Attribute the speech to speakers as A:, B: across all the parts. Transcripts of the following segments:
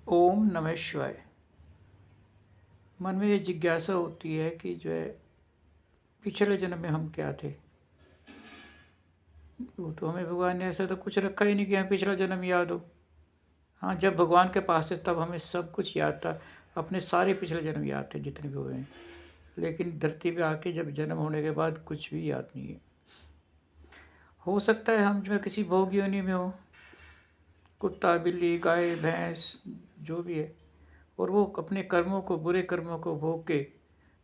A: ओम नमः शिवाय। मन में ये जिज्ञासा होती है कि जो है पिछले जन्म में हम क्या थे। वो तो हमें भगवान ने ऐसा तो कुछ रखा ही नहीं कि हमें पिछला जन्म याद हो। हाँ, जब भगवान के पास थे तब हमें सब कुछ याद था, अपने सारे पिछले जन्म याद थे जितने भी हुए हैं। लेकिन धरती पे आके जब जन्म होने के बाद कुछ भी याद नहीं है। हो सकता है हम जो है किसी भोग योनि में हो, कुत्ता बिल्ली गाय भैंस जो भी है, और वो अपने कर्मों को, बुरे कर्मों को भोग के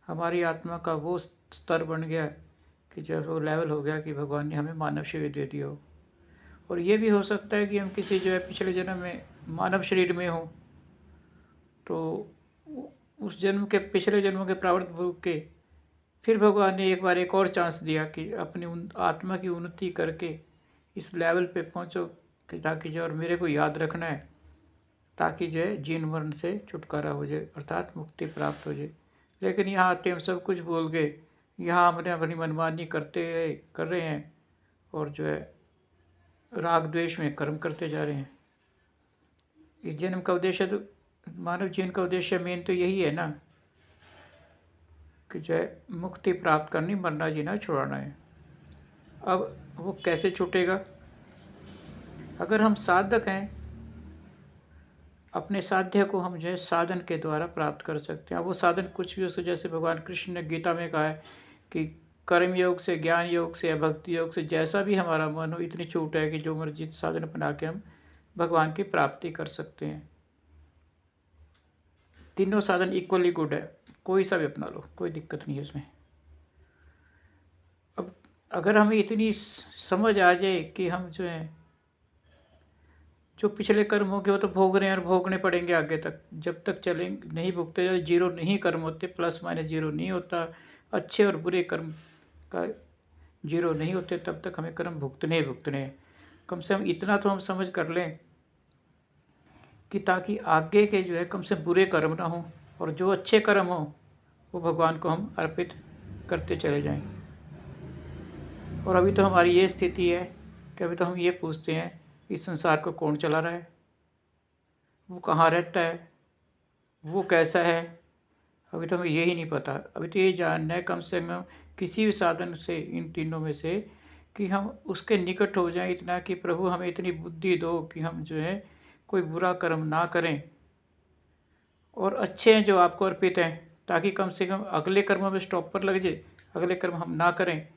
A: हमारी आत्मा का वो स्तर बन गया कि जब वो लेवल हो गया कि भगवान ने हमें मानव शरीर दे दिया हो। और ये भी हो सकता है कि हम किसी जो है पिछले जन्म में मानव शरीर में हों, तो उस जन्म के पिछले जन्मों के प्रारब्ध भोग के फिर भगवान ने एक बार एक और चांस दिया कि अपनी आत्मा की उन्नति करके इस लेवल पे पहुँचो कि ताकि जो और मेरे को याद रखना है, ताकि जो है जीवन मरण से छुटकारा हो जाए, अर्थात मुक्ति प्राप्त हो जाए। लेकिन यहाँ आते हम सब कुछ भूल गए। यहाँ हमने अपनी मनमानी कर रहे हैं और जो है राग द्वेष में कर्म करते जा रहे हैं। इस जन्म का उद्देश्य तो, मानव जीवन का उद्देश्य मेन तो यही है ना कि जो है मुक्ति प्राप्त करनी, मरना जीना छुड़ाना है। अब वो कैसे छूटेगा? अगर हम साधक हैं, अपने साध्य को हम जो है साधन के द्वारा प्राप्त कर सकते हैं। अब वो साधन कुछ भी हो, जैसे भगवान कृष्ण ने गीता में कहा है कि कर्म योग से, ज्ञान योग से या भक्ति योग से, जैसा भी हमारा मन हो, इतनी छूट है कि जो मर्जी साधन अपना के हम भगवान की प्राप्ति कर सकते हैं। तीनों साधन इक्वली गुड है, कोई सा भी अपना लो, कोई दिक्कत नहीं है इसमें। अब अगर हमें इतनी समझ आ जाए कि हम जो है जो पिछले कर्म हो गए वो तो भोग रहे हैं और भोगने पड़ेंगे आगे तक, जब तक चलेंगे नहीं भुगते, जीरो नहीं कर्म होते, प्लस माइनस जीरो नहीं होता, अच्छे और बुरे कर्म का जीरो नहीं होते, तब तक हमें कर्म भुगतने ही भुगतने हैं। कम से कम इतना तो हम समझ कर लें कि ताकि आगे के जो है कम से बुरे कर्म ना हो और जो अच्छे कर्म हो वो भगवान को हम अर्पित करते चले जाएं। और अभी तो हमारी ये स्थिति है कि अभी तो हम ये पूछते हैं इस संसार को कौन चला रहा है, वो कहाँ रहता है, वो कैसा है, अभी तो हमें यही नहीं पता। अभी तो ये जानना है कम से कम किसी भी साधन से, इन तीनों में से, कि हम उसके निकट हो जाएं इतना कि प्रभु हमें इतनी बुद्धि दो कि हम जो है कोई बुरा कर्म ना करें और अच्छे हैं जो आपको अर्पित हैं, ताकि कम से कम अगले कर्मों में स्टॉप पर लग जाए, अगले कर्म हम ना करें।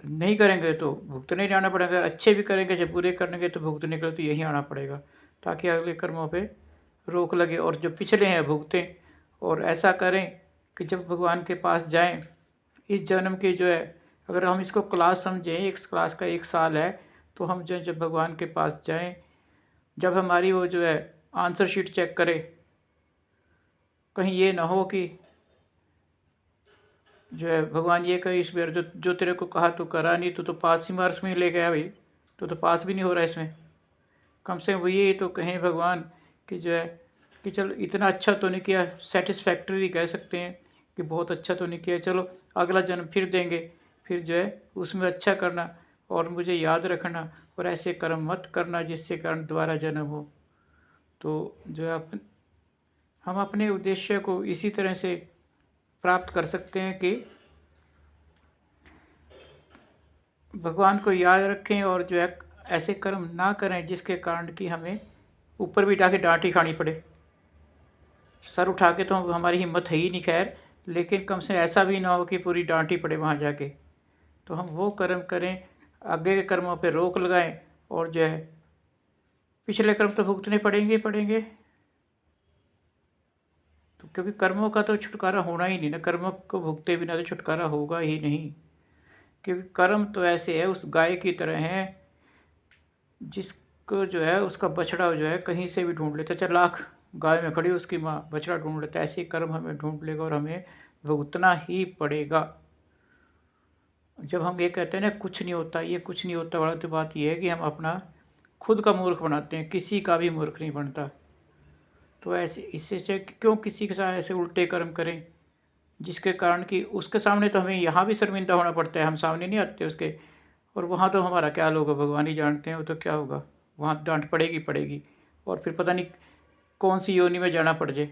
A: नहीं करेंगे तो भुगतने ही आना पड़ेगा, अच्छे भी करेंगे जब बुरे करेंगे तो भुगतने के लिए तो यही आना पड़ेगा, ताकि अगले कर्मों पे रोक लगे और जो पिछले हैं भुगतें। और ऐसा करें कि जब भगवान के पास जाएं, इस जन्म की जो है, अगर हम इसको क्लास समझें, एक क्लास का 1 साल है, तो हम जो जब भगवान के पास जाएं, जब हमारी वो जो है आंसर शीट चेक करे, कहीं ये ना हो कि जो है भगवान ये कहे इस बार जो तेरे को कहा तो करा नहीं, तो पास ही मार्क्स में ले गया भाई, तो पास भी नहीं हो रहा है इसमें। कम से कम वो ये तो कहें भगवान कि जो है कि चलो इतना अच्छा तो नहीं किया, सेटिस्फैक्टरी कह सकते हैं कि बहुत अच्छा तो नहीं किया, चलो अगला जन्म फिर देंगे, फिर जो है उसमें अच्छा करना और मुझे याद रखना और ऐसे कर्म मत करना जिससे कारण दोबारा जन्म हो। तो जो है हम अपने उद्देश्य को इसी तरह से प्राप्त कर सकते हैं कि भगवान को याद रखें और जो है ऐसे कर्म ना करें जिसके कारण कि हमें ऊपर भी जाके डांट ही खानी पड़े। सर उठा के तो हमारी हिम्मत है ही नहीं खैर, लेकिन कम से ऐसा भी ना हो कि पूरी डांट ही पड़े वहाँ जाके। तो हम वो कर्म करें, आगे के कर्मों पे रोक लगाएं और जो है पिछले कर्म तो भुगतने पड़ेंगे ही पड़ेंगे। तो क्योंकि कर्मों का तो छुटकारा होना ही नहीं ना, कर्मों को भुगते बिना तो छुटकारा होगा ही नहीं। क्योंकि कर्म तो ऐसे है, उस गाय की तरह है जिसको जो है उसका बछड़ा जो है कहीं से भी ढूंढ लेता है, चाहे लाख गाय में खड़ी उसकी माँ बछड़ा ढूंढ लेता है, ऐसे कर्म हमें ढूंढ लेगा और हमें भुगतना ही पड़ेगा। जब हम ये कहते हैं ना कुछ नहीं होता, ये कुछ नहीं होता वाला, तो बात ये है कि हम अपना खुद का मूर्ख बनाते हैं, किसी का भी मूर्ख नहीं बनता। तो ऐसे इससे क्यों किसी के साथ ऐसे उल्टे कर्म करें जिसके कारण कि उसके सामने तो हमें यहाँ भी शर्मिंदा होना पड़ता है, हम सामने नहीं आते उसके, और वहाँ तो हमारा क्या होगा भगवान ही जानते हैं, वो तो क्या होगा, वहाँ डांट पड़ेगी पड़ेगी। और फिर पता नहीं कौन सी योनि में जाना पड़ जाए।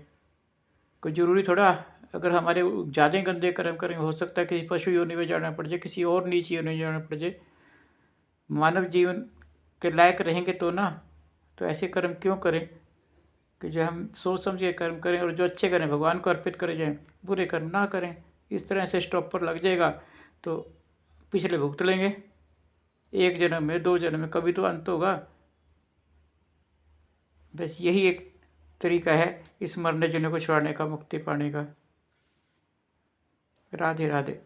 A: कोई ज़रूरी थोड़ा, अगर हमारे ज़्यादा गंदे कर्म करेंगे हो सकता है किसी पशु योनि में जाना पड़ जाए, किसी और नीच योनि में जाना पड़ जाए। मानव जीवन के लायक रहेंगे तो ना, तो ऐसे कर्म क्यों करें कि जो हम सोच समझ के कर्म करें और जो अच्छे करें भगवान को अर्पित करे जाएँ, बुरे कर्म ना करें। इस तरह से स्टॉप पर लग जाएगा तो पिछले भुगत लेंगे, 1 जन्म में 2 जन्म में, कभी तो अंत होगा। बस यही एक तरीका है इस मरने जीने को छुड़ाने का, मुक्ति पाने का। राधे राधे।